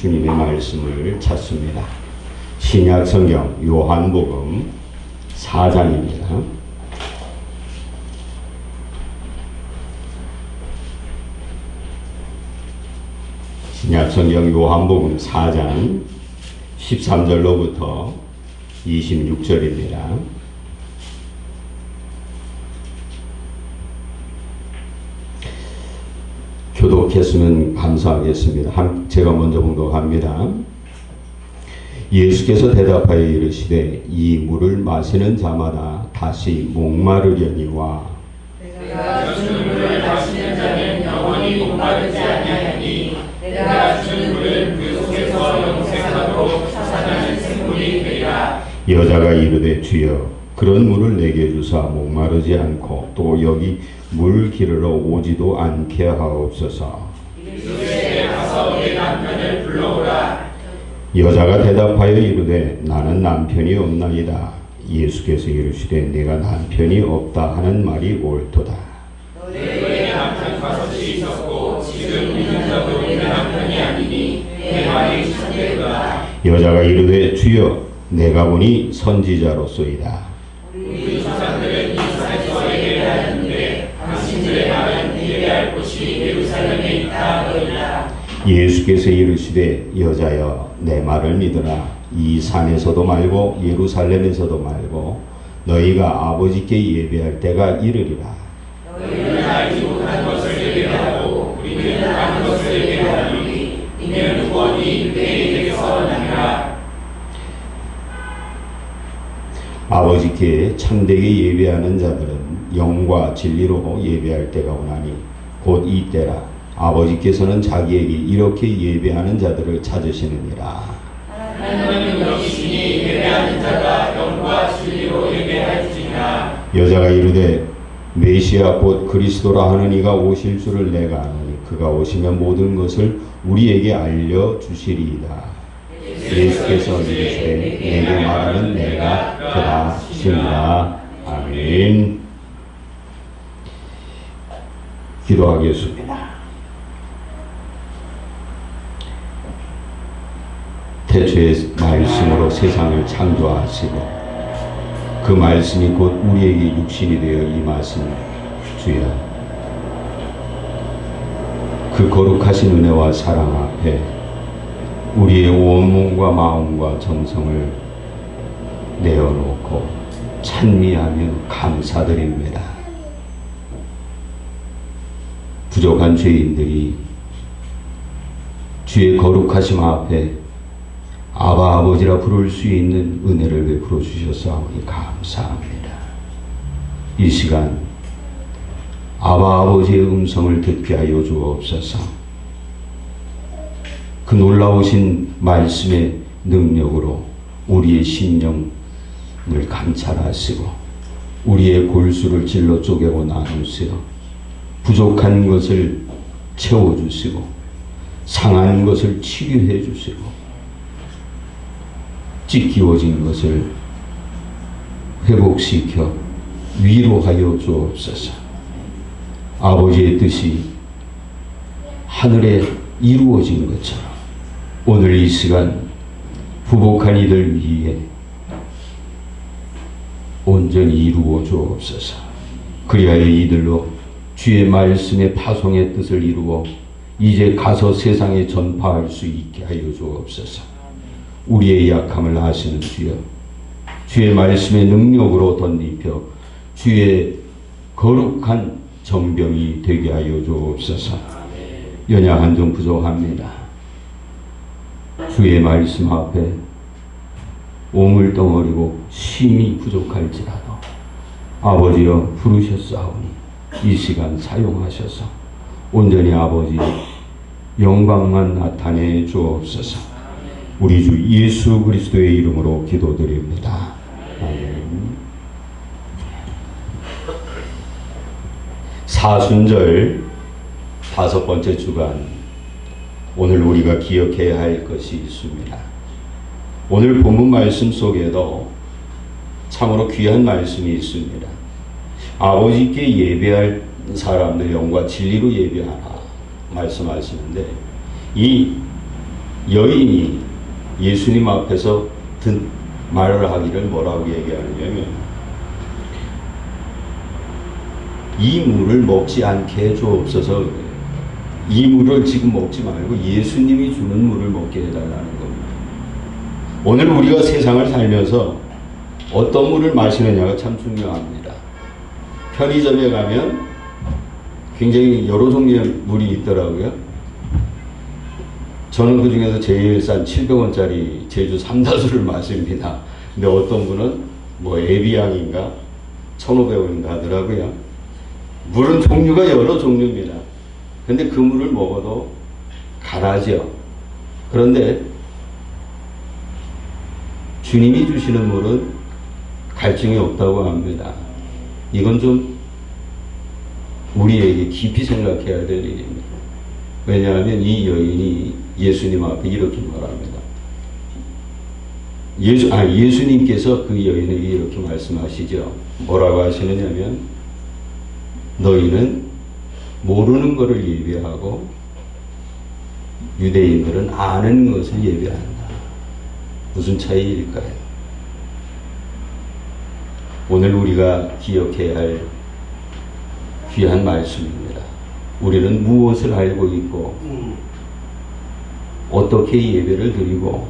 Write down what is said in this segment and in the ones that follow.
주님의 말씀을 찾습니다. 신약 성경 요한복음 4장입니다. 신약 성경 요한복음 4장 13절로부터 26절입니다. 교독했으면 감사하겠습니다. 제가 먼저 봉독합니다. 예수께서 대답하여 이르시되 이 물을 마시는 자마다 다시 목마르려니와 내가 주는 물을 마시는 자는 영원히 목마르지 아니하니 내가 주는 물은 그 속에서 영생하도록 솟아나는 생물이 되리라. 여자가 이르되 주여 그런 물을 내게 주사 목마르지 않고 또 여기 물 기르러 오지도 않게 하옵소서. 이르시되 가서 내 남편을 불러오라. 여자가 대답하여 이르되 나는 남편이 없나이다. 예수께서 이르시되 내가 남편이 없다 하는 말이 옳도다. 너의 남편 가서 씻었고 지금 있는 자도 내 남편이 아니니 내 말이 참되도다. 여자가 이르되 주여 내가 보니 선지자로소이다. 우리 조상들은 이 산에서 예배하였는데 당신들의 말은 예배할 곳이 예루살렘에 있다 하더이다. 예수께서 이르시되 여자여 내 말을 믿으라. 이 산에서도 말고 예루살렘에서도 말고 너희가 아버지께 예배할 때가 이르리라. 너희는 알지 못한 것을 예배하고 우리는 아는 것을 예배하노니 이는 구원이 너희에게서 나니라. 아버지께 참되게 예배하는 자들은 영과 진리로 예배할 때가 오나니 곧 이때라. 아버지께서는 자기에게 이렇게 예배하는 자들을 찾으시느니라. 하나님은 여기시니 예배하는 자가 영과 진리로 예배할지니라. 여자가 이르되 메시아 곧 그리스도라 하는 이가 오실 줄을 내가 아노니 그가 오시면 모든 것을 우리에게 알려주시리이다. 예수께서 이르시되 내게 말하는 내가 그다 하시니라. 아멘. 기도하겠습니다. 태초의 말씀으로 세상을 창조하시고 그 말씀이 곧 우리에게 육신이 되어 임하신 주여, 그 거룩하신 은혜와 사랑 앞에 우리의 온 몸과 마음과 정성을 내어놓고 찬미하며 감사드립니다. 부족한 죄인들이 주의 거룩하심 앞에 아바 아버지라 부를 수 있는 은혜를 베풀어 주셨사오니 감사합니다. 이 시간 아바 아버지의 음성을 듣게 하여 주옵소서. 그 놀라우신 말씀의 능력으로 우리의 심령을 감찰하시고 우리의 골수를 찔러 쪼개고 나누시어 부족한 것을 채워주시고 상한 것을 치유해 주시고 찢기워진 것을 회복시켜 위로하여 주옵소서. 아버지의 뜻이 하늘에 이루어진 것처럼 오늘 이 시간 부복한 이들 위에 온전히 이루어 주옵소서. 그리하여 이들로 주의 말씀의 파송의 뜻을 이루어 이제 가서 세상에 전파할 수 있게 하여 주옵소서. 우리의 약함을 아시는 주여, 주의 말씀의 능력으로 덧입혀 주의 거룩한 정병이 되게 하여 주옵소서. 연약 한정 부족합니다. 주의 말씀 앞에 오물덩어리고 심히 부족할지라도 아버지여 부르셨사오니 이 시간 사용하셔서 온전히 아버지의 영광만 나타내 주옵소서. 우리 주 예수 그리스도의 이름으로 기도드립니다. 아멘. 사순절 5번째 주간, 오늘 우리가 기억해야 할 것이 있습니다. 오늘 본문 말씀 속에도 참으로 귀한 말씀이 있습니다. 아버지께 예배할 사람들 영과 진리로 예배하라 말씀하시는데, 이 여인이 예수님 앞에서 말을 하기를 뭐라고 얘기하느냐면, 이 물을 먹지 않게 해주옵소서. 이 물을 지금 먹지 말고 예수님이 주는 물을 먹게 해달라는 겁니다. 오늘 우리가 세상을 살면서 어떤 물을 마시느냐가 참 중요합니다. 편의점에 가면 굉장히 여러 종류의 물이 있더라고요. 저는 그 중에서 제일 싼 700원짜리 제주 삼다수를 마십니다. 근데 어떤 분은 뭐 에비앙인가 1,500원인가 하더라고요. 물은 종류가 여러 종류입니다. 근데 그 물을 먹어도 가라죠. 그런데 주님이 주시는 물은 갈증이 없다고 합니다. 이건 좀 우리에게 깊이 생각해야 될 일입니다. 왜냐하면 이 여인이 예수님 앞에 이렇게 말합니다. 예수님께서 그 여인에게 이렇게 말씀하시죠. 뭐라고 하시느냐면, 너희는 모르는 것을 예배하고 유대인들은 아는 것을 예배한다. 무슨 차이일까요? 오늘 우리가 기억해야 할 귀한 말씀입니다. 우리는 무엇을 알고 있고 어떻게 예배를 드리고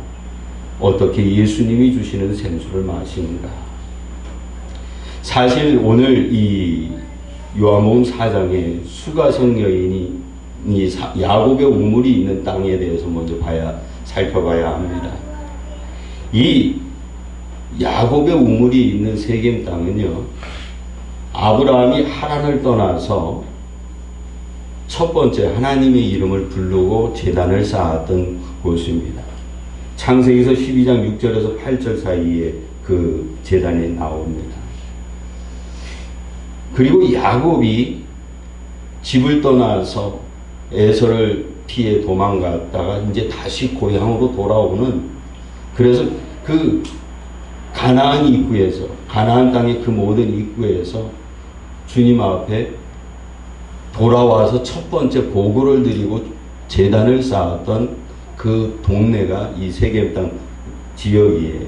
어떻게 예수님이 주시는 생수를 마시는가. 사실 오늘 이 요한복음 4장에 수가성 여인이 야곱의 우물이 있는 땅에 대해서 먼저 살펴봐야 합니다. 이 야곱의 우물이 있는 세겜 땅은요, 아브라함이 하란을 떠나서 첫 번째 하나님의 이름을 부르고 제단을 쌓았던 곳입니다. 창세기서 12장 6절에서 8절 사이에 그 제단이 나옵니다. 그리고 야곱이 집을 떠나서 에서를 피해 도망갔다가 이제 다시 고향으로 돌아오는, 그래서 그 가나안 입구에서, 가나안 땅의 그 모든 입구에서 주님 앞에 돌아와서 첫 번째 보고를 드리고 제단을 쌓았던 그 동네가 이 세겜 땅 지역이에요.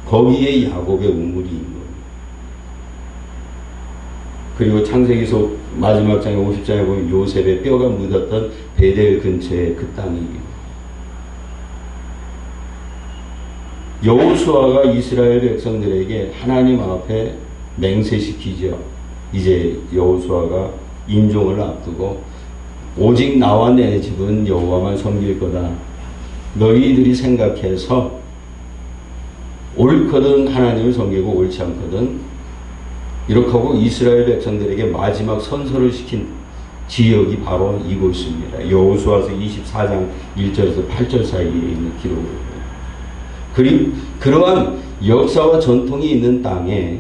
거기에 야곱의 우물이 있는 거예요. 그리고 창세기서 마지막 장에 50장에 보면 요셉의 뼈가 묻었던 베델 근처의 그 땅이에요. 여호수아가 이스라엘 백성들에게 하나님 앞에 맹세시키죠. 이제 여호수아가 임종을 앞두고 오직 나와 내 집은 여호와만 섬길 거다. 너희들이 생각해서 옳거든 하나님을 섬기고 옳지 않거든, 이렇게 하고 이스라엘 백성들에게 마지막 선서를 시킨 지역이 바로 이곳입니다. 여호수아서 24장 1절에서 8절 사이에 있는 기록입니다. 그리고 그러한 역사와 전통이 있는 땅에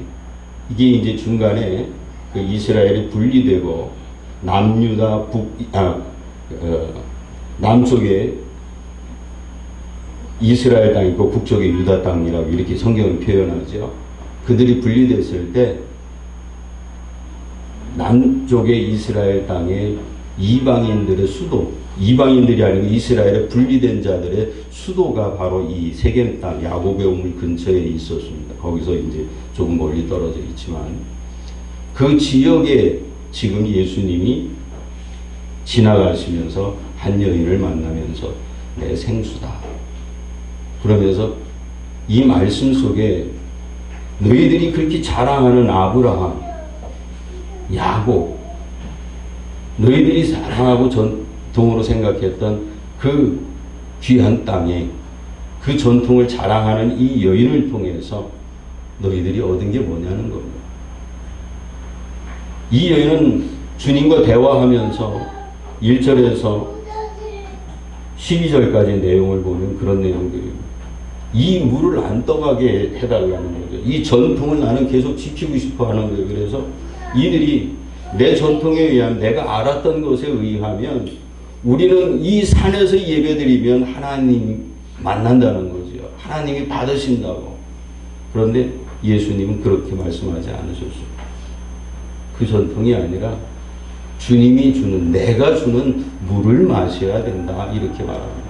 이게 이제 중간에 그 이스라엘이 분리되고 남유다 남쪽에 이스라엘 땅이 있고 북쪽에 유다 땅이라고 이렇게 성경은 표현하죠. 그들이 분리됐을 때 남쪽의 이스라엘 땅에 이방인들의 수도, 이방인들이 아니고 이스라엘의 분리된 자들의 수도가 바로 이 세겜 땅 야곱의 우물 근처에 있었습니다. 거기서 이제 조금 멀리 떨어져 있지만 그 지역에 지금 예수님이 지나가시면서 한 여인을 만나면서 내 생수다 그러면서 이 말씀 속에 너희들이 그렇게 자랑하는 아브라함, 야곱, 너희들이 사랑하고 전통으로 생각했던 그 귀한 땅에 그 전통을 자랑하는 이 여인을 통해서 너희들이 얻은 게 뭐냐는 겁니다. 이 여인은 주님과 대화하면서 1절에서 12절까지의 내용을 보면 그런 내용들입니다. 이 물을 안 떠가게 해달라는 거죠. 이 전통을 나는 계속 지키고 싶어 하는 거예요. 그래서 이들이 내 전통에 의하면, 내가 알았던 것에 의하면 우리는 이 산에서 예배드리면 하나님 만난다는 거죠. 하나님이 받으신다고. 그런데 예수님은 그렇게 말씀하지 않으셨어요. 그 전통이 아니라 주님이 주는, 내가 주는 물을 마셔야 된다, 이렇게 말합니다.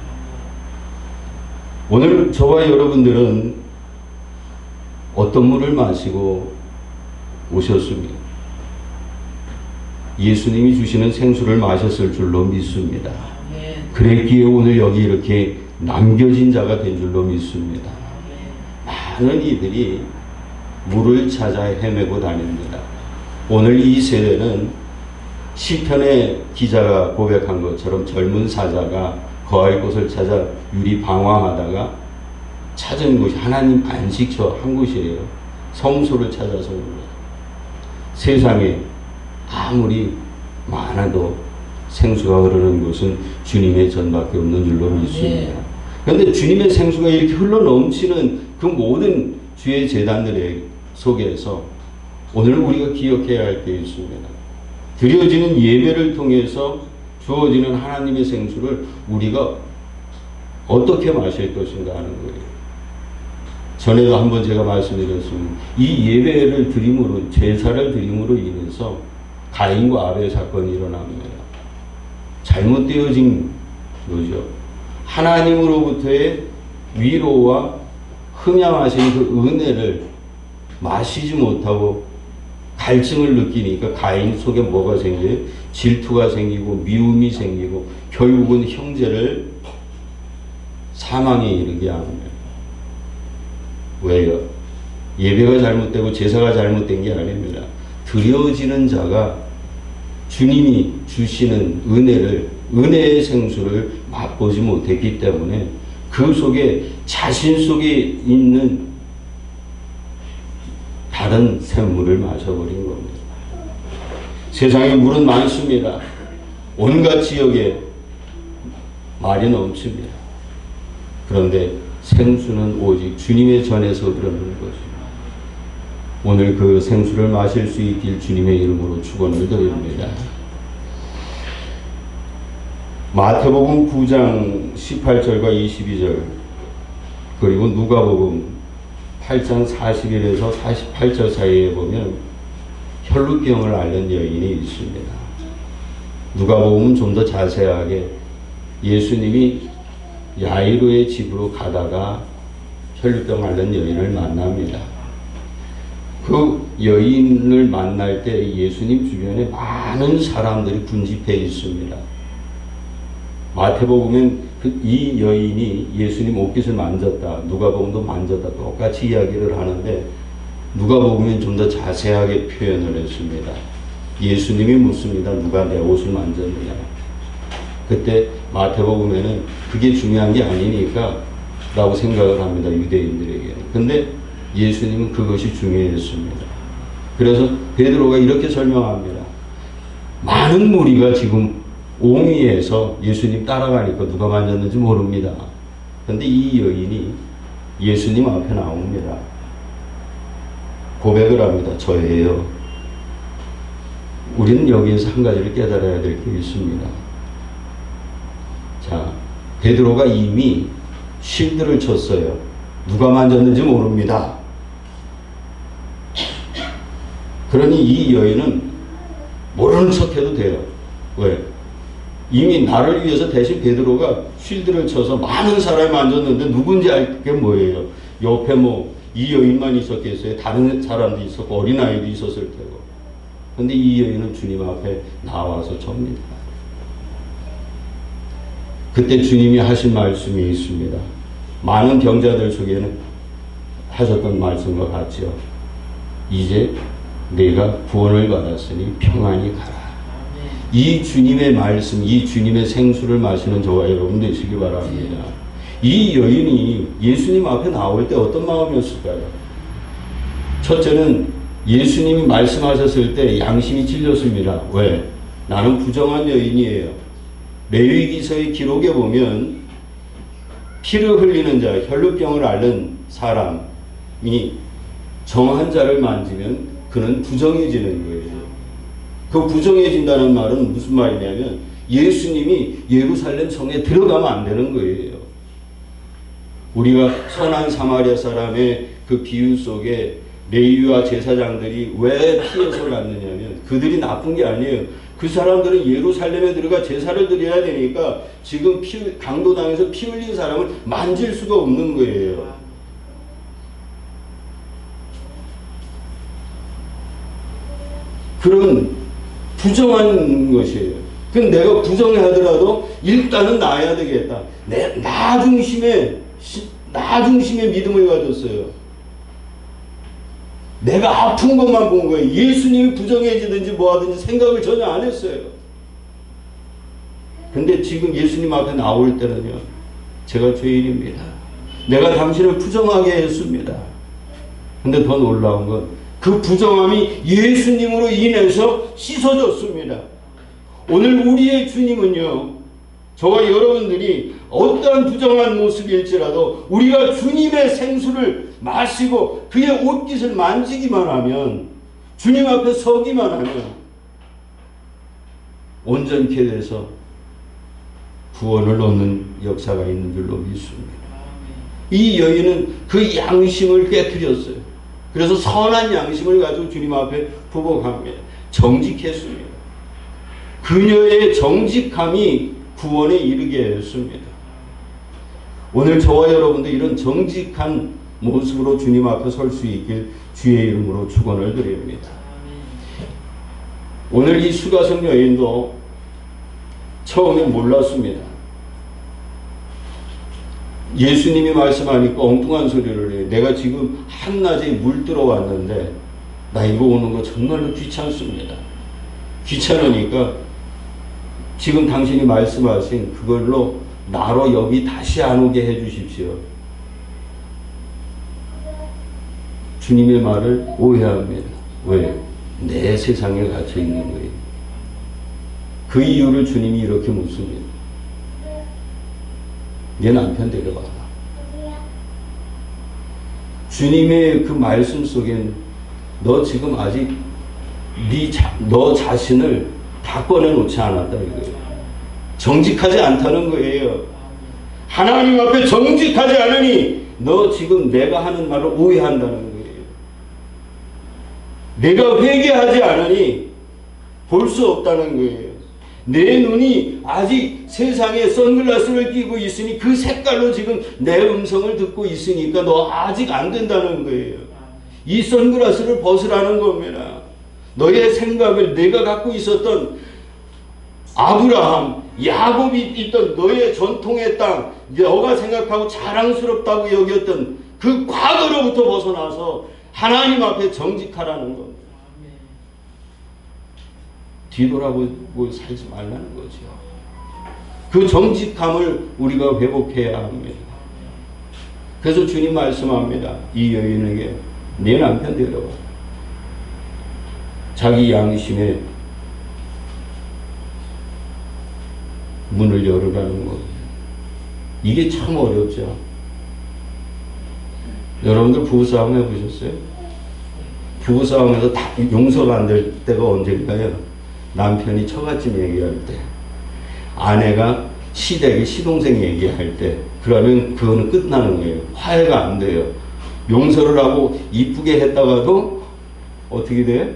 오늘 저와 여러분들은 어떤 물을 마시고 오셨습니까? 예수님이 주시는 생수를 마셨을 줄로 믿습니다. 그랬기에 오늘 여기 이렇게 남겨진 자가 된 줄로 믿습니다. 많은 이들이 물을 찾아 헤매고 다닙니다. 오늘 이 세대는 시편의 기자가 고백한 것처럼 젊은 사자가 거할 곳을 찾아 유리 방황하다가 찾은 곳이 하나님 안식처 한 곳이에요. 성소를 찾아서 온 거예요. 세상에 아무리 많아도 생수가 흐르는 곳은 주님의 전밖에 없는 줄로 믿습니다. 그런데 주님의 생수가 이렇게 흘러 넘치는 그 모든 주의 제단들 속에서 오늘 우리가 기억해야 할 게 있습니다. 드려지는 예배를 통해서 주어지는 하나님의 생수를 우리가 어떻게 마실 것인가 하는 거예요. 전에도 한번 제가 말씀드렸습니다. 이 예배를 드림으로, 제사를 드림으로 인해서 가인과 아벨 사건이 일어납니다. 잘못되어진 거죠. 하나님으로부터의 위로와 흥양하신 그 은혜를 마시지 못하고 갈증을 느끼니까 가인 속에 뭐가 생겨요? 질투가 생기고 미움이 생기고 결국은 형제를 사망에 이르게 합니다. 왜요? 예배가 잘못되고 제사가 잘못된 게 아닙니다. 드려지는 자가 주님이 주시는 은혜의 생수를 맛보지 못했기 때문에 그 속에 자신 속에 있는 다른 샘물을 마셔버린 겁니다. 세상에 물은 많습니다. 온갖 지역에 말이 넘칩니다. 그런데 생수는 오직 주님의 전에서 흐르는 것입니다. 오늘 그 생수를 마실 수 있길 주님의 이름으로 축원을 드립니다. 마태복음 9장 18절과 22절 그리고 누가복음 8장 41에서 48절 사이에 보면 혈루병을 앓는 여인이 있습니다. 누가복음은 좀 더 자세하게 예수님이 야이로의 집으로 가다가 혈루병 앓는 여인을 만납니다. 그 여인을 만날 때 예수님 주변에 많은 사람들이 군집해 있습니다. 마태복음은 이 여인이 예수님 옷깃을 만졌다. 누가복음도 만졌다. 똑같이 이야기를 하는데 누가복음은 좀 더 자세하게 표현을 했습니다. 예수님이 묻습니다. 누가 내 옷을 만졌느냐. 그때 마태복음에는 그게 중요한 게 아니니까 라고 생각을 합니다. 유대인들에게는. 근데 예수님은 그것이 중요했습니다. 그래서 베드로가 이렇게 설명합니다. 많은 무리가 지금 옹이에서 예수님 따라가니까 누가 만졌는지 모릅니다. 그런데 이 여인이 예수님 앞에 나옵니다. 고백을 합니다. 저예요. 우리는 여기에서 한 가지를 깨달아야 될 게 있습니다. 자, 베드로가 이미 쉴드를 쳤어요. 누가 만졌는지 모릅니다. 그러니 이 여인은 모르는 척해도 돼요. 왜? 이미 나를 위해서 대신 베드로가 쉴드를 쳐서 많은 사람이 만졌는데 누군지 알 게 뭐예요? 옆에 이 여인만 있었겠어요? 다른 사람도 있었고 어린아이도 있었을 테고. 근데 이 여인은 주님 앞에 나와서 접니다. 그때 주님이 하신 말씀이 있습니다. 많은 병자들 속에는 하셨던 말씀과 같죠. 이제 내가 구원을 받았으니 평안히 가라. 이 주님의 말씀, 이 주님의 생수를 마시는 저와 여러분 되시기 바랍니다. 이 여인이 예수님 앞에 나올 때 어떤 마음이었을까요? 첫째는 예수님이 말씀하셨을 때 양심이 찔렸습니다. 왜? 나는 부정한 여인이에요. 레위기서의 기록에 보면 피를 흘리는 자, 혈루병을 앓는 사람이 정한 자를 만지면 그는 부정해지는 거예요. 그 부정해진다는 말은 무슨 말이냐면 예수님이 예루살렘 성에 들어가면 안 되는 거예요. 우리가 선한 사마리아 사람의 그 비유 속에 레위와 제사장들이 왜 피해서 갔느냐면 그들이 나쁜 게 아니에요. 그 사람들은 예루살렘에 들어가 제사를 드려야 되니까 지금 강도당에서 피 흘린 사람을 만질 수가 없는 거예요. 그런 부정한 것이에요. 그럼 내가 부정하더라도 일단은 나아야 되겠다. 나 중심의 믿음을 가졌어요. 내가 아픈 것만 본 거예요. 예수님이 부정해지든지 뭐하든지 생각을 전혀 안 했어요. 근데 지금 예수님 앞에 나올 때는요, 제가 죄인입니다. 내가 당신을 부정하게 했습니다. 근데 더 놀라운 건 그 부정함이 예수님으로 인해서 씻어졌습니다. 오늘 우리의 주님은요, 저와 여러분들이 어떠한 부정한 모습일지라도 우리가 주님의 생수를 마시고 그의 옷깃을 만지기만 하면, 주님 앞에 서기만 하면 온전케 돼서 구원을 얻는 역사가 있는 줄로 믿습니다. 이 여인은 그 양심을 깨뜨렸어요. 그래서 선한 양심을 가지고 주님 앞에 부복합니다. 정직했습니다. 그녀의 정직함이 구원에 이르게 했습니다. 오늘 저와 여러분도 이런 정직한 모습으로 주님 앞에 설 수 있길 주의 이름으로 축원을 드립니다. 오늘 이 수가성 여인도 처음에 몰랐습니다. 예수님이 말씀하니까 엉뚱한 소리를 해요. 내가 지금 한낮에 물 들어왔는데 나 이거 오는 거 정말로 귀찮습니다. 귀찮으니까 지금 당신이 말씀하신 그걸로 나로 여기 다시 안 오게 해 주십시오. 주님의 말을 오해합니다. 왜? 내 세상에 갇혀 있는 거예요. 그 이유를 주님이 이렇게 묻습니다. 네 남편 데려와. 주님의 그 말씀 속엔 너 지금 아직 너 자신을 다 꺼내놓지 않았다 이거예요. 정직하지 않다는 거예요. 하나님 앞에 정직하지 않으니 너 지금 내가 하는 말을 오해한다는 거예요. 내가 회개하지 않으니 볼 수 없다는 거예요. 내 눈이 아직 세상에 선글라스를 끼고 있으니 그 색깔로 지금 내 음성을 듣고 있으니까 너 아직 안 된다는 거예요. 이 선글라스를 벗으라는 겁니다. 너의 생각을 내가 갖고 있었던 아브라함, 야곱이 있던 너의 전통의 땅, 너가 생각하고 자랑스럽다고 여겼던 그 과거로부터 벗어나서 하나님 앞에 정직하라는 겁니다. 뒤돌아보고 살지 말라는 거죠. 그 정직함을 우리가 회복해야 합니다. 그래서 주님 말씀합니다. 이 여인에게 내 남편 데려와. 자기 양심에 문을 열으라는 거. 이게 참 어렵죠. 여러분들 부부싸움 해보셨어요? 부부싸움에서 다 용서가 안 될 때가 언제일까요? 남편이 처갓집 얘기할 때, 아내가 시댁의 시동생 얘기할 때, 그러면 그거는 끝나는 거예요. 화해가 안 돼요. 용서를 하고 이쁘게 했다가도 어떻게 돼?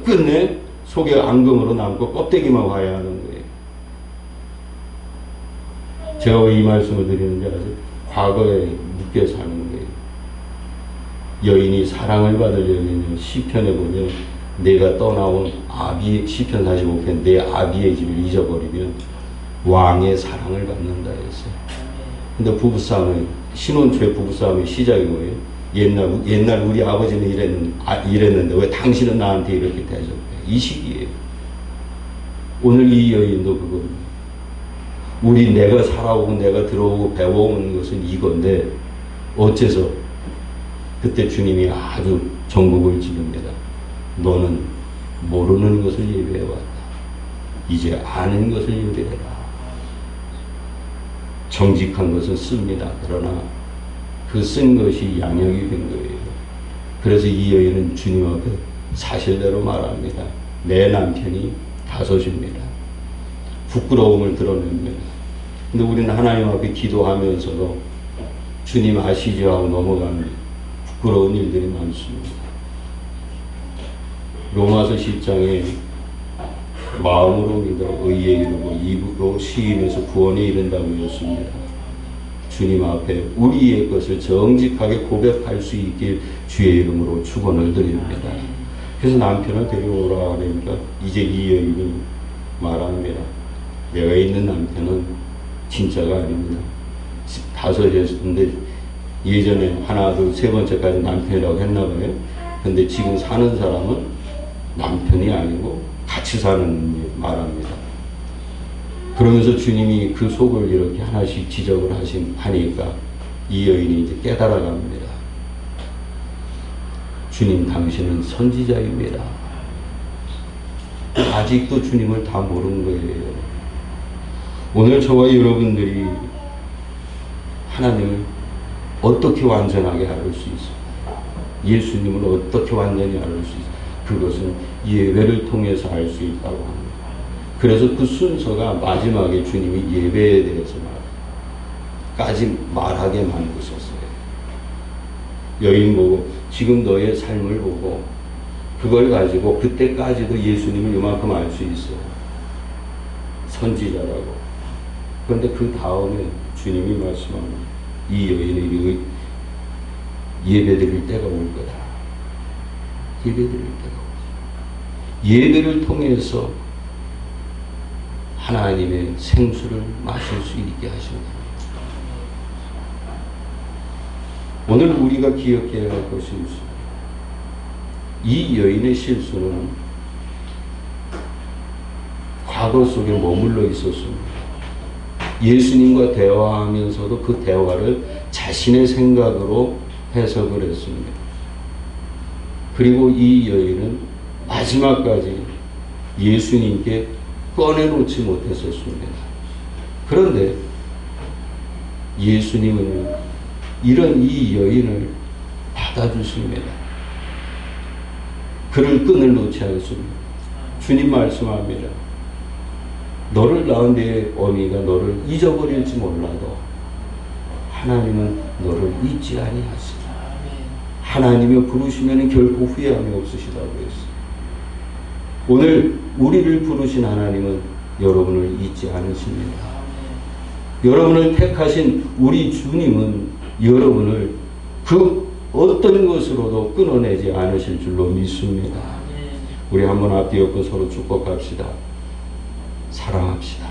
끝내 속에 앙금으로 남고 껍데기만 화해하는 거예요. 제가 왜 이 말씀을 드리는지 아세요? 과거에 묶여 사는 거예요. 여인이 사랑을 받으려면 시편에 보면 내가 떠나온 시편 45편 내 아비의 집을 잊어버리면 왕의 사랑을 받는다 했어요. 근데 부부싸움은 신혼초의 부부싸움의 시작이 뭐예요? 옛날 우리 아버지는 이랬는데 왜 당신은 나한테 이렇게 대접해? 이 시기예요. 오늘 이 여인도 그겁니다. 내가 살아오고 내가 들어오고 배워온 것은 이건데 어째서 그때 주님이 아주 전국을 찌릅니다. 너는 모르는 것을 예배해왔다. 이제 아는 것을 예배해라. 정직한 것은 씁니다. 그러나 그 쓴 것이 양역이 된 거예요. 그래서 이 여인은 주님 앞에 사실대로 말합니다. 내 남편이 다섯입니다. 부끄러움을 드러냅니다. 근데 우리는 하나님 앞에 기도하면서도 주님 아시죠 하고 넘어갑니다. 부끄러운 일들이 많습니다. 로마서 10장에 마음으로 믿어 의에 이르고 입으로 시인해서 구원에 이른다고 했습니다. 주님 앞에 우리의 것을 정직하게 고백할 수 있길 주의 이름으로 축원을 드립니다. 그래서 남편을 데려오라 하니까 이제 이 여인이 말합니다. 내가 있는 남편은 진짜가 아닙니다. 5였는데 예전에 하나 둘 세 번째까지 남편이라고 했나 봐요. 근데 지금 사는 사람은 남편이 아니고 같이 사는 말합니다. 그러면서 주님이 그 속을 이렇게 하나씩 지적을 하니까 이 여인이 이제 깨달아갑니다. 주님 당신은 선지자입니다. 아직도 주님을 다 모르는 거예요. 오늘 저와 여러분들이 하나님을 어떻게 완전하게 알을 수 있어요? 예수님을 어떻게 완전히 알을 수 있어요? 그것은 예배를 통해서 알 수 있다고 합니다. 그래서 그 순서가 마지막에 주님이 예배에 대해서 까지 말하게 만드셨어요. 여인 보고 지금 너의 삶을 보고 그걸 가지고 그때까지도 예수님을 이만큼 알 수 있어요. 선지자라고. 그런데 그 다음에 주님이 말씀합니다. 이 여인에게 예배드릴 때가 올 거다. 예배드릴 때가 올 거다. 예배를 통해서 하나님의 생수를 마실 수 있게 하신다. 오늘 우리가 기억해야 할 것이 있습니다. 이 여인의 실수는 과거 속에 머물러 있었습니다. 예수님과 대화하면서도 그 대화를 자신의 생각으로 해석을 했습니다. 그리고 이 여인은 마지막까지 예수님께 꺼내놓지 못했었습니다. 그런데 예수님은 이런 이 여인을 받아주십니다. 그를 끈을 놓지 않습니다. 주님 말씀합니다. 너를 낳은 내 어미가 너를 잊어버릴지 몰라도 하나님은 너를 잊지 아니하시다. 하나님이 부르시면 결코 후회함이 없으시다고 했어요. 오늘 우리를 부르신 하나님은 여러분을 잊지 않으십니다. 여러분을 택하신 우리 주님은 여러분을 그 어떤 것으로도 끊어내지 않으실 줄로 믿습니다. 우리 한번 앞뒤 엎고 서로 축복합시다. 사랑합시다.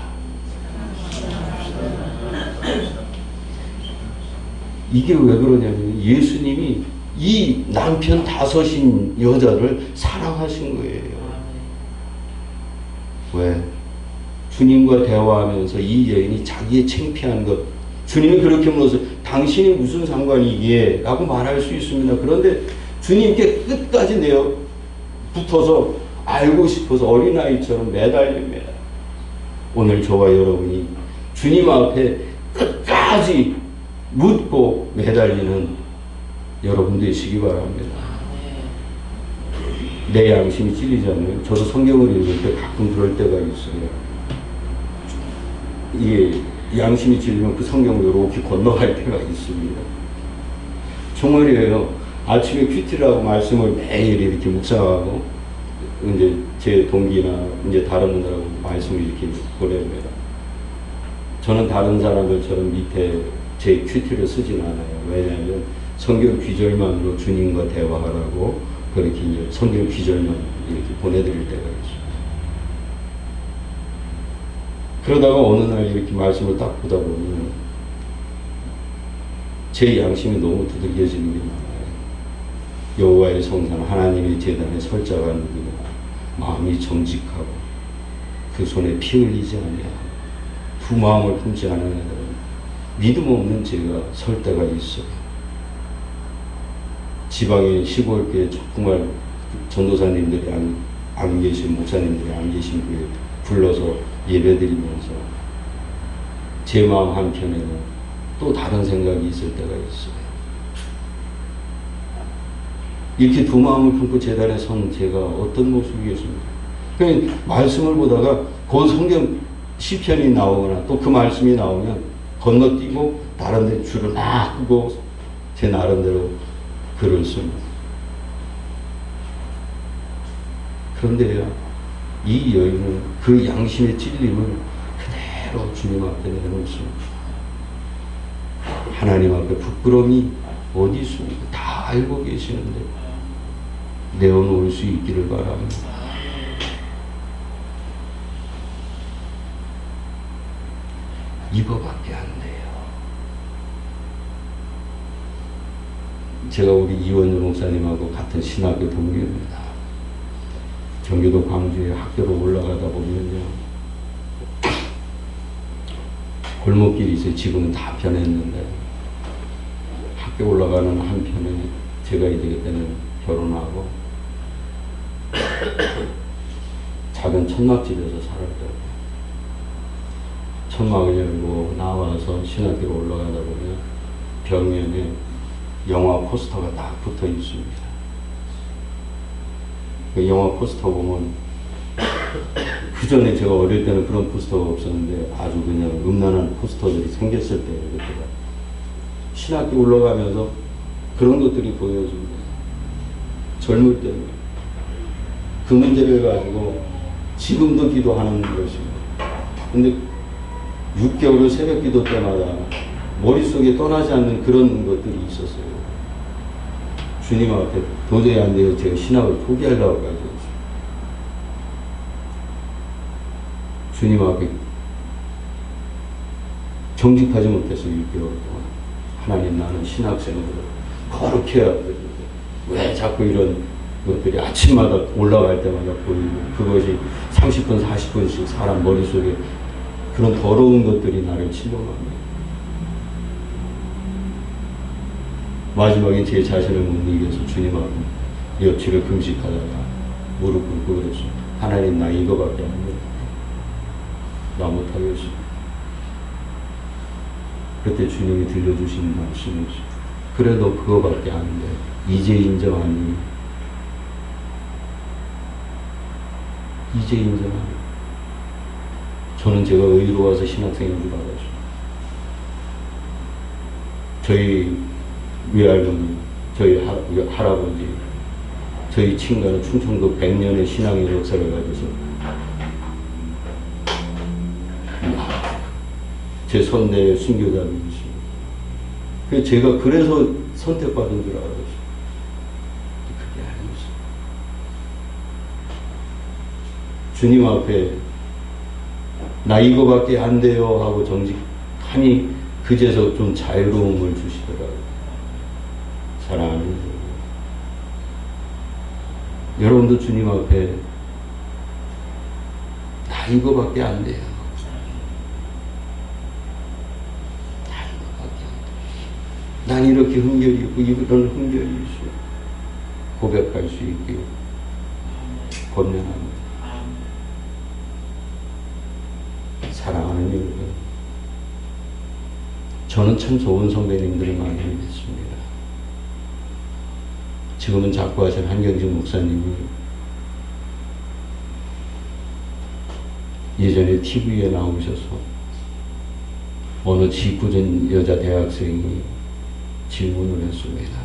이게 왜 그러냐면 예수님이 이 남편 5인 여자를 사랑하신 거예요. 왜? 주님과 대화하면서 이 여인이 자기의 창피한 것, 주님이 그렇게 물어서 당신이 무슨 상관이기에? 라고 말할 수 있습니다. 그런데 주님께 끝까지 붙어서 알고 싶어서 어린아이처럼 매달립니다. 오늘 저와 여러분이 주님 앞에 끝까지 묻고 매달리는 여러분 되시기 바랍니다. 내 양심이 찔리지 않아요? 저도 성경을 읽을 때 가끔 그럴 때가 있어요. 이게 양심이 찔리면 그 성경을 이렇게 건너갈 때가 있습니다. 정말이에요. 아침에 큐티라고 말씀을 매일 이렇게 묵상하고 이제 제 동기나 이제 다른 분들하고 말씀을 이렇게 보냅니다. 저는 다른 사람들처럼 밑에 제 큐티를 쓰진 않아요. 왜냐하면 성경 귀절만으로 주님과 대화하라고 그렇게 이제 성경 귀절만 이렇게 보내드릴 때가 있어요. 그러다가 어느 날 이렇게 말씀을 딱 보다 보면 제 양심이 너무 두들겨지는 게 많아요. 여호와의 성산 하나님의 제단에 설자가 누구냐 마음이 정직하고 그 손에 피 흘리지 아니하고 두 마음을 품지 않은 애들은 믿음 없는 제가 설 때가 있어요. 지방의 시골교회 정말 전도사님들이 안 계신 목사님들이 안 계신 교회 불러서 예배드리면서 제 마음 한켠에는 또 다른 생각이 있을 때가 있어요. 이렇게 두 마음을 품고 제단에 선 제가 어떤 모습이겠습니까? 그냥 말씀을 보다가 그 성경 시편이 나오거나 또 그 말씀이 나오면 건너뛰고 다른 데 줄을 막 끄고 제 나름대로 글을 씁니다. 그런데요, 이 여인은 그 양심의 찔림을 그대로 주님 앞에 내놓습니다. 하나님 앞에 부끄러움이 어디 있습니까? 다 알고 계시는데 내어놓을 수 있기를 바랍니다. 이거밖에 안 돼요. 제가 우리 이원주 목사님하고 같은 신학교 동기입니다. 경기도 광주에 학교로 올라가다 보면요, 골목길이 있어요. 지금은 다 변했는데 학교 올라가는 한편에 제가 이제 그때는 결혼하고 작은 천막집에서 살았더라고요. 천막을 열고 나와서 신학교로 올라가다 보면 벽면에 영화 포스터가 딱 붙어 있습니다. 그 영화 포스터 보면 그 전에 제가 어릴 때는 그런 포스터가 없었는데 아주 그냥 음란한 포스터들이 생겼을 때 그때가 신학교 올라가면서 그런 것들이 보여집니다. 젊을 때는 그 문제를 가지고 지금도 기도하는 것입니다. 근데 6개월 새벽 기도 때마다 머릿속에 떠나지 않는 그런 것들이 있었어요. 주님 앞에 도저히 안 돼요. 제가 신학을 포기하려고 가지고 주님 앞에 정직하지 못해서 6개월 동안 하나님, 나는 신학생으로 거룩히 해야 되는데 왜 자꾸 이런 것들이 아침마다 올라갈 때마다 보이고 그것이 30분 40분씩 사람 머릿속에 그런 더러운 것들이 나를 침범합니다. 마지막에 제 자신을 못 이겨서 주님 앞에 며칠을 금식하다가 무릎 꿇고 그랬어요. 하나님, 나 이거밖에 안 돼. 나 못하겠어. 그때 주님이 들려주신 말씀이죠. 그래, 너 그거밖에 안 돼. 이제 인정하니? 이제 인정하니? 저는 제가 의로워서 신학생인 줄 알았죠. 저희 외할머니, 저희 할아버지, 저희 친가는 충청도 100년의 신앙의 역사를 가져서 제 선대의 순교자님이십니다. 제가 그래서 선택받은 줄 알았어요. 그게 아니었어요. 주님 앞에 나 이거밖에 안 돼요 하고 정직하니 그제서 좀 자유로움을 주시더라고요. 사랑하는 여러분도 주님 앞에 나 이거밖에 안 돼요. 나 이거밖에 안 돼요. 난 이렇게 흠결이 있고 이런 흠결이 있어. 고백할 수 있게 권면합니다. 사랑하는 여러분, 저는 참 좋은 선배님들을 많이 뵙습니다. 지금은 작고하신 한경진 목사님이 예전에 TV에 나오셔서 어느 지구전 여자 대학생이 질문을 했습니다.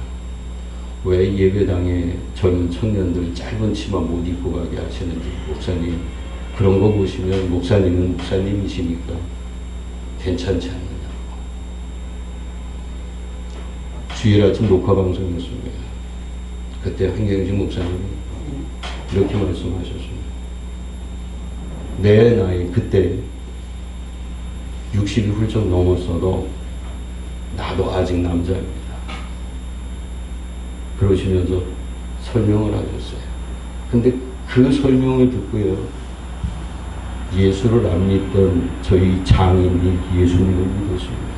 왜 예배당에 젊은 청년들 짧은 치마 못 입고 가게 하시는지, 목사님 그런 거 보시면 목사님은 목사님이시니까 괜찮지 않느냐고. 주일 아침 녹화 방송이었습니다. 그때 한경진 목사님이 이렇게 말씀하셨습니다. 내 나이 그때 60이 훌쩍 넘었어도 나도 아직 남자입니다. 그러시면서 설명을 하셨어요. 근데 그 설명을 듣고요, 예수를 안 믿던 저희 장인이 예수님을 믿었습니다.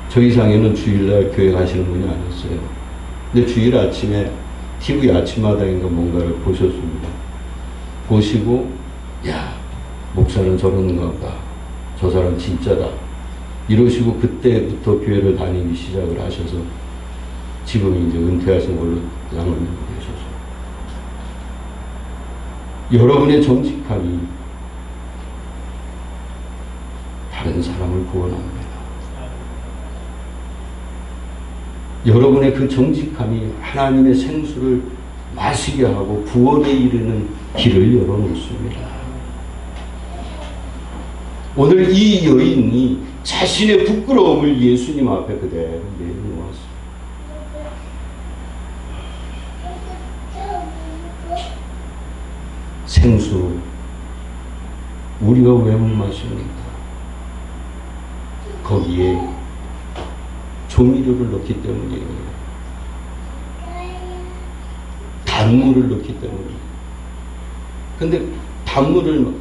저희 상에는 주일날 교회 가시는 분이 아니었어요. 근데 주일 아침에 TV 아침마당인가 뭔가를 보셨습니다. 보시고, 야, 목사는 저러는가 보다. 저 사람 진짜다. 이러시고 그때부터 교회를 다니기 시작을 하셔서 지금 이제 은퇴하신 걸로 양을 계셔서 여러분의 정직함이 다른 사람을 구원합니다. 여러분의 그 정직함이 하나님의 생수를 마시게 하고 구원에 이르는 길을 열어놓습니다. 오늘 이 여인이 자신의 부끄러움을 예수님 앞에 그대로 내놓았습니다. 생수 우리가 왜 못 마십니까? 거기에 조미료를 넣기 때문이에요. 단물을 넣기 때문이에요. 근데 단물을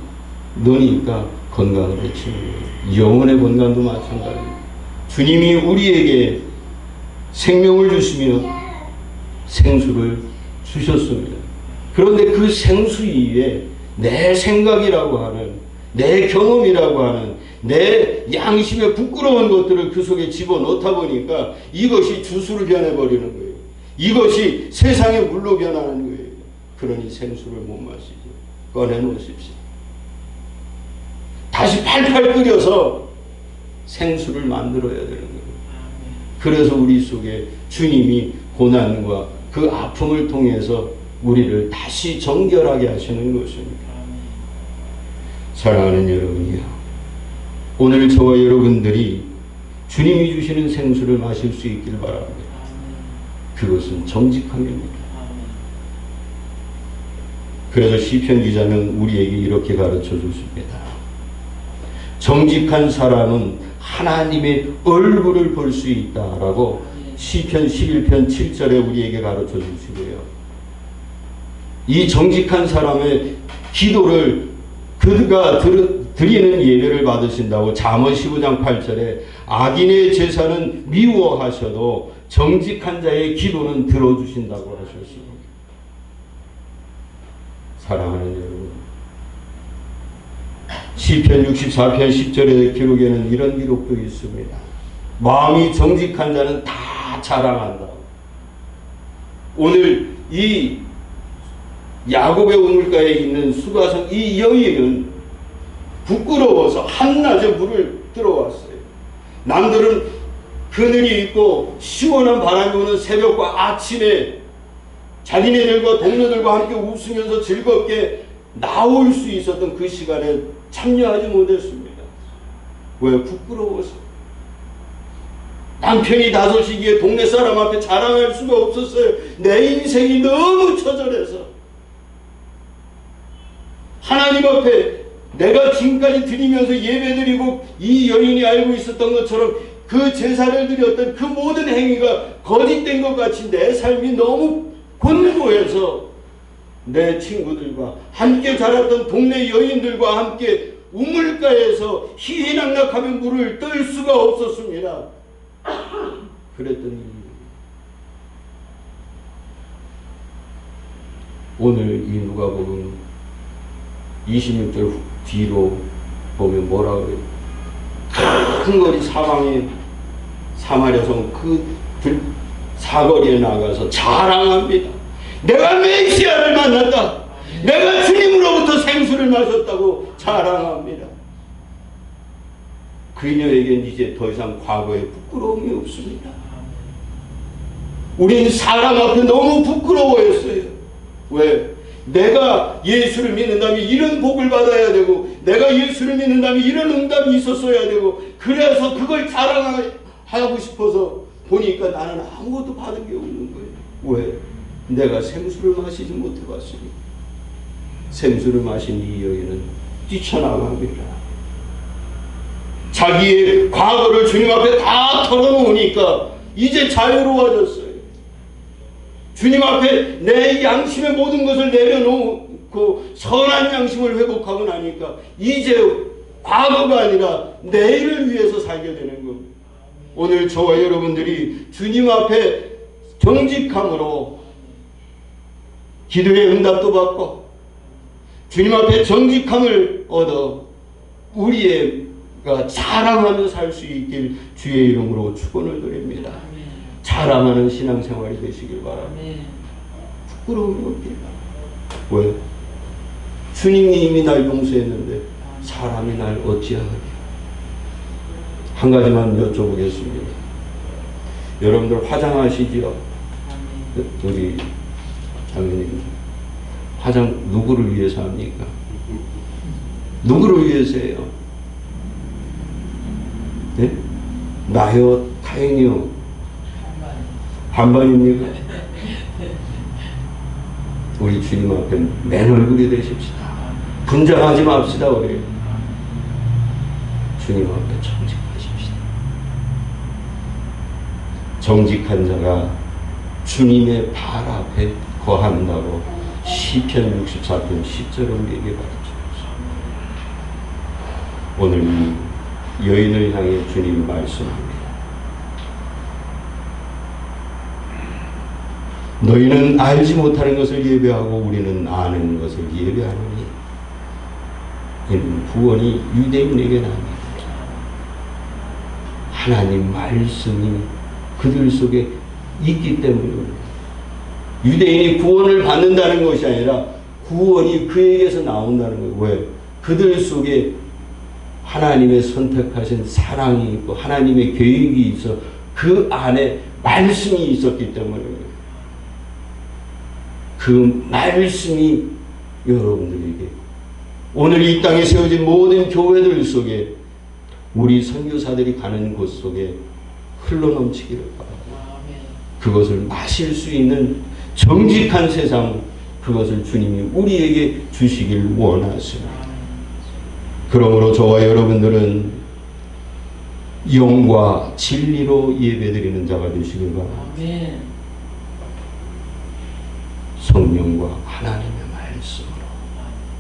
넣으니까 건강을 해치는 거예요. 영혼의 건강도 마찬가지입니다. 주님이 우리에게 생명을 주시며 생수를 주셨습니다. 그런데 그 생수 이외에 내 생각이라고 하는, 내 경험이라고 하는, 내 양심에 부끄러운 것들을 그 속에 집어넣다 보니까 이것이 주스로 변해버리는 거예요. 이것이 세상의 물로 변하는 거예요. 그러니 생수를 못 마시죠. 꺼내놓으십시오. 다시 팔팔 끓여서 생수를 만들어야 되는 거예요. 그래서 우리 속에 주님이 고난과 그 아픔을 통해서 우리를 다시 정결하게 하시는 것입니다. 사랑하는 여러분이요, 오늘 저와 여러분들이 주님이 주시는 생수를 마실 수 있길 바랍니다. 그것은 정직함입니다. 그래서 시편 기자는 우리에게 이렇게 가르쳐 주십니다. 정직한 사람은 하나님의 얼굴을 볼 수 있다라고 시편 11편 7절에 우리에게 가르쳐 주시고요. 이 정직한 사람의 기도를 그가 드리는 예배를 받으신다고 잠언 15장 8절에 악인의 제사는 미워하셔도 정직한 자의 기도는 들어주신다고 하셨습니다. 사랑하는 여러분, 시편 64편 10절의 기록에는 이런 기록도 있습니다. 마음이 정직한 자는 다 자랑한다. 오늘 이 야곱의 우물가에 있는 수가성 이 여인은 부끄러워서 한낮에 물을 들어왔어요. 남들은 그늘이 있고 시원한 바람이 오는 새벽과 아침에 자기네들과 동료들과 함께 웃으면서 즐겁게 나올 수 있었던 그 시간에 참여하지 못했습니다. 왜? 부끄러워서. 남편이 나서시기에 동네 사람 앞에 자랑할 수가 없었어요. 내 인생이 너무 처절해서. 하나님 앞에 내가 지금까지 드리면서 예배드리고 이 여인이 알고 있었던 것처럼 그 제사를 드렸던 그 모든 행위가 거짓된 것 같이 내 삶이 너무 곤고해서 내 친구들과 함께 자랐던 동네 여인들과 함께 우물가에서 희희낙낙하며 물을 뜰 수가 없었습니다. 그랬더니 오늘 이 누가복음 26절 뒤로 보면 뭐라 그래요? 큰 거리 사방에 사마리아성 그 사거리에 나가서 자랑합니다. 내가 메시아를 만났다. 내가 주님으로부터 생수를 마셨다고 자랑합니다. 그녀에겐 이제 더 이상 과거에 부끄러움이 없습니다. 우린 사람 앞에 너무 부끄러워했어요. 왜? 내가 예수를 믿는다면 이런 복을 받아야 되고, 내가 예수를 믿는다면 이런 응답이 있었어야 되고, 그래서 그걸 자랑하고 싶어서 보니까 나는 아무것도 받은 게 없는 거예요. 왜? 내가 생수를 마시지 못해봤으니. 생수를 마신 이 여인은 뛰쳐나갑니다. 자기의 과거를 주님 앞에 다 털어놓으니까 이제 자유로워졌어요. 주님 앞에 내 양심의 모든 것을 내려놓고 선한 양심을 회복하고 나니까 이제 과거가 아니라 내일을 위해서 살게 되는 겁니다. 오늘 저와 여러분들이 주님 앞에 정직함으로 기도의 응답도 받고 주님 앞에 정직함을 얻어 우리가 자랑하며 살 수 있길 주의 이름으로 축원을 드립니다. 자랑하는 신앙생활이 되시길 바랍니다. 부끄러움이 없길 바랍니다. 왜? 주님이 이미 날 용서했는데 사람이 날 어찌하느냐. 한 가지만 여쭤보겠습니다. 여러분들 화장하시지요? 우리 장로님, 화장 누구를 위해서 합니까? 누구를 위해서 해요? 네? 나요? 타인이요? 반반입니까? 우리 주님 앞에 맨 얼굴이 되십시다. 분장하지 맙시다. 우리 주님 앞에 정직하십시다. 정직한 자가 주님의 발 앞에 거한다고 시편 64편 10절을 우리에게 가르쳐주셨습니다. 오늘 이 여인을 향해 주님 말씀합니다. 너희는 알지 못하는 것을 예배하고 우리는 아는 것을 예배하노니 이는 구원이 유대인에게 납니다. 하나님 말씀이 그들 속에 있기 때문입니다. 유대인이 구원을 받는다는 것이 아니라 구원이 그에게서 나온다는 거예요. 왜? 그들 속에 하나님의 선택하신 사랑이 있고 하나님의 계획이 있어 그 안에 말씀이 있었기 때문입니다. 그 말씀이 여러분들에게 오늘 이 땅에 세워진 모든 교회들 속에 우리 선교사들이 가는 곳 속에 흘러넘치기를 바랍니다. 그것을 마실 수 있는 정직한 세상, 그것을 주님이 우리에게 주시길 원하십니다. 그러므로 저와 여러분들은 영과 진리로 예배드리는 자가 되시길 바랍니다. 성령과 하나님의 말씀으로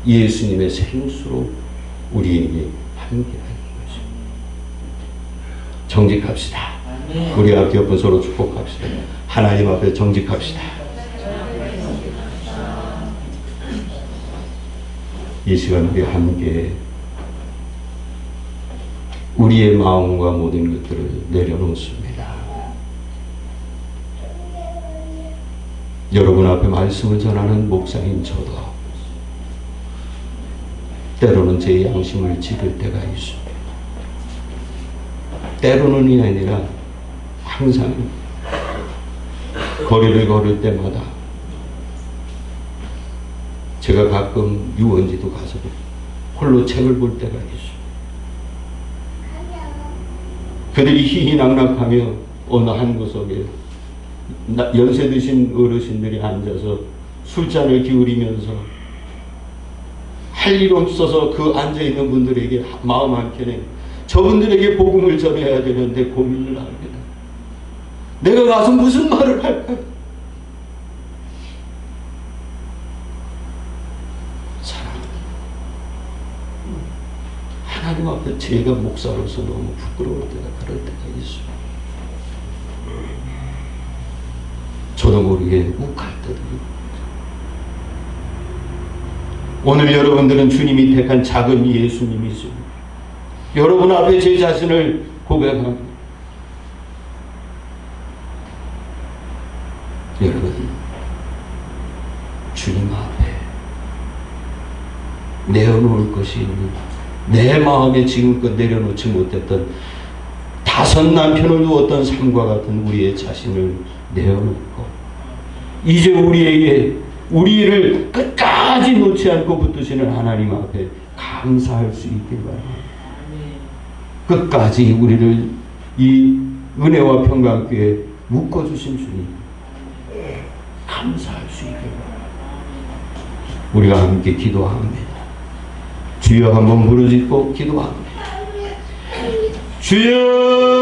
예수님의 생수로 우리에게 함께하는 것입니다. 정직합시다. 우리 앞에 옆에 서로 축복합시다. 하나님 앞에 정직합시다. 이 시간 우리 함께 우리의 마음과 모든 것들을 내려놓습니다. 여러분 앞에 말씀을 전하는 목사인 저도 때로는 제 양심을 지킬 때가 있습니다. 때로는이 아니라 항상 거리를 걸을 때마다 제가 가끔 유원지도 가서 홀로 책을 볼 때가 있어요. 그들이 희희낙낙하며 어느 한 구석에 연세 드신 어르신들이 앉아서 술잔을 기울이면서 할 일 없어서 그 앉아있는 분들에게 마음 한켠에 저분들에게 복음을 전해야 되는데 고민을 합니다. 내가 가서 무슨 말을 할까? 사랑합니다. 하나님 앞에 제가 목사로서 너무 부끄러울 때가 그럴 때가 있어요. 저도 모르게 욱할 때도 있고. 오늘 여러분들은 주님이 택한 작은 예수님이십니다. 여러분 앞에 제 자신을 고백합니다. 여러분, 주님 앞에 내어놓을 것이 있는 내 마음에 지금껏 내려놓지 못했던 5 남편을 두었던 삶과 같은 우리의 자신을 내어놓고 이제 우리를 끝까지 놓지 않고 붙드시는 하나님 앞에 감사할 수 있길 바랍니다. 끝까지 우리를 이 은혜와 평강교회에 묶어주신 주님 감사할 수 있길 바랍니다. 우리가 함께 기도합니다. 주여 한번 부르짖고 기도합니다. 주여